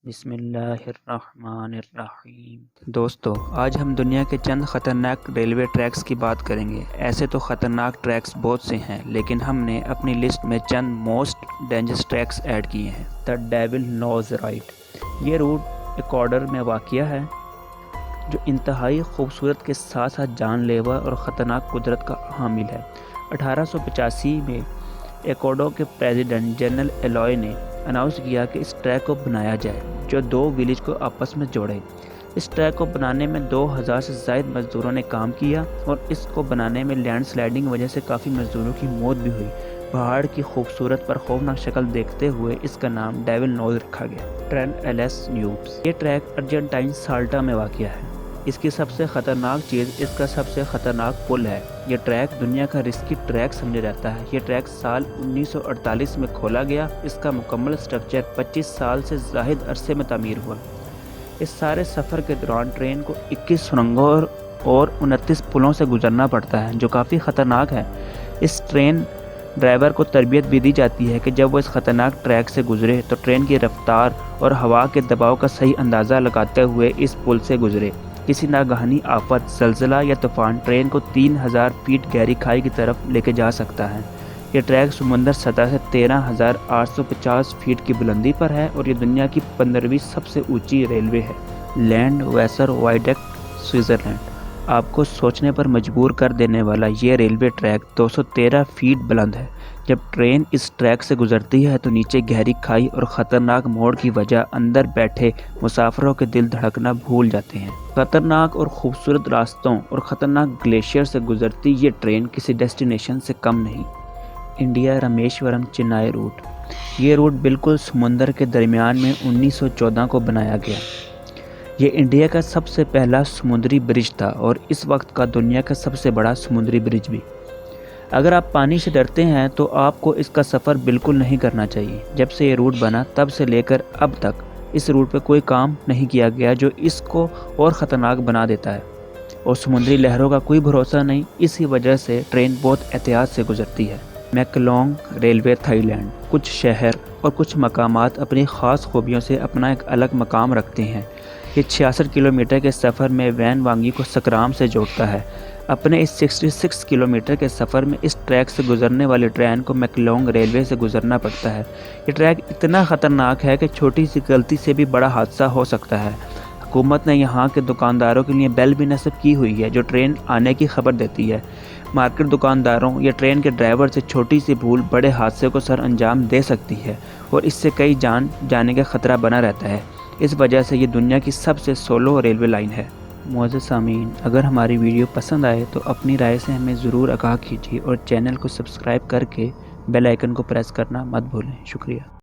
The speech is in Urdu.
بسم اللہ الرحمن الرحیم۔ دوستو، آج ہم دنیا کے چند خطرناک ریلوے ٹریکس کی بات کریں گے۔ ایسے تو خطرناک ٹریکس بہت سے ہیں، لیکن ہم نے اپنی لسٹ میں چند موسٹ ڈینجرس ٹریکس ایڈ کیے ہیں۔ دا ڈیول نوز رائٹ، یہ روٹ ایکواڈور میں واقع ہے، جو انتہائی خوبصورت کے ساتھ ساتھ جان لیوا اور خطرناک قدرت کا حامل ہے۔ 1885 میں ایکواڈور کے پریزیڈنٹ جنرل ایلوئے نے اناؤنس کیا کہ اس ٹریک کو بنایا جائے، جو دو ولیج کو آپس میں جوڑے۔ اس ٹریک کو بنانے میں 2000 سے زائد مزدوروں نے کام کیا، اور اس کو بنانے میں لینڈ سلائڈنگ وجہ سے کافی مزدوروں کی موت بھی ہوئی۔ پہاڑ کی خوبصورت پر خوفناک شکل دیکھتے ہوئے اس کا نام ڈیول نوز رکھا گیا۔ ٹرین ایلس نیوبس، یہ ٹریک ارجنٹائن سالٹا میں واقع ہے۔ اس کی سب سے خطرناک چیز اس کا سب سے خطرناک پل ہے۔ یہ ٹریک دنیا کا رسکی ٹریک سمجھا جاتا ہے۔ یہ ٹریک سال 1948 میں کھولا گیا۔ اس کا مکمل سٹرکچر 25 سال سے زائد عرصے میں تعمیر ہوا۔ اس سارے سفر کے دوران ٹرین کو 21 سرنگوں اور 29 پلوں سے گزرنا پڑتا ہے، جو کافی خطرناک ہے۔ اس ٹرین ڈرائیور کو تربیت بھی دی جاتی ہے کہ جب وہ اس خطرناک ٹریک سے گزرے تو ٹرین کی رفتار اور ہوا کے دباؤ کا صحیح اندازہ لگاتے ہوئے اس پل سے گزرے۔ کسی ناگہانی آفت، زلزلہ یا طوفان ٹرین کو 3000 فیٹ گہری کھائی کی طرف لے کے جا سکتا ہے۔ یہ ٹریک سمندر سطح سے 13,850 فیٹ کی بلندی پر ہے، اور یہ دنیا کی 15ویں سب سے اونچی ریلوے ہے۔ لینڈ ویسر وائڈکٹ، سوئٹزرلینڈ۔ آپ کو سوچنے پر مجبور کر دینے والا یہ ریلوے ٹریک 213 فیٹ بلند ہے۔ جب ٹرین اس ٹریک سے گزرتی ہے تو نیچے گہری کھائی اور خطرناک موڑ کی وجہ اندر بیٹھے مسافروں کے دل دھڑکنا بھول جاتے ہیں۔ خطرناک اور خوبصورت راستوں اور خطرناک گلیشیئر سے گزرتی یہ ٹرین کسی ڈیسٹینیشن سے کم نہیں۔ انڈیا رامیشورم چنائی روٹ، یہ روٹ بالکل سمندر کے درمیان میں 1914 کو بنایا گیا۔ یہ انڈیا کا سب سے پہلا سمندری برج تھا، اور اس وقت کا دنیا کا سب سے بڑا سمندری برج بھی۔ اگر آپ پانی سے ڈرتے ہیں تو آپ کو اس کا سفر بالکل نہیں کرنا چاہیے۔ جب سے یہ روٹ بنا تب سے لے کر اب تک اس روٹ پہ کوئی کام نہیں کیا گیا، جو اس کو اور خطرناک بنا دیتا ہے، اور سمندری لہروں کا کوئی بھروسہ نہیں۔ اسی وجہ سے ٹرین بہت احتیاط سے گزرتی ہے۔ میکلونگ ریلوے، تھائی لینڈ۔ کچھ شہر اور کچھ مقامات اپنی خاص خوبیوں سے اپنا ایک الگ مقام رکھتے ہیں۔ یہ 66 کلومیٹر کے سفر میں وین وانگی کو سکرام سے جوڑتا ہے۔ اپنے اس 66 کلومیٹر کے سفر میں اس ٹریک سے گزرنے والی ٹرین کو میکلونگ ریلوے سے گزرنا پڑتا ہے۔ یہ ٹریک اتنا خطرناک ہے کہ چھوٹی سی غلطی سے بھی بڑا حادثہ ہو سکتا ہے۔ حکومت نے یہاں کے دکانداروں کے لیے بیل بھی نصب کی ہوئی ہے، جو ٹرین آنے کی خبر دیتی ہے۔ مارکیٹ دکانداروں یا ٹرین کے ڈرائیور سے چھوٹی سی بھول بڑے حادثے کو سر انجام دے سکتی ہے، اور اس سے کئی جان جانے کا خطرہ بنا رہتا ہے۔ اس وجہ سے یہ دنیا کی سب سے سلو ریلوے لائن ہے۔ معزز سامعین، اگر ہماری ویڈیو پسند آئے تو اپنی رائے سے ہمیں ضرور آگاہ کیجیے، اور چینل کو سبسکرائب کر کے بیل آئیکن کو پریس کرنا مت بھولیں۔ شکریہ۔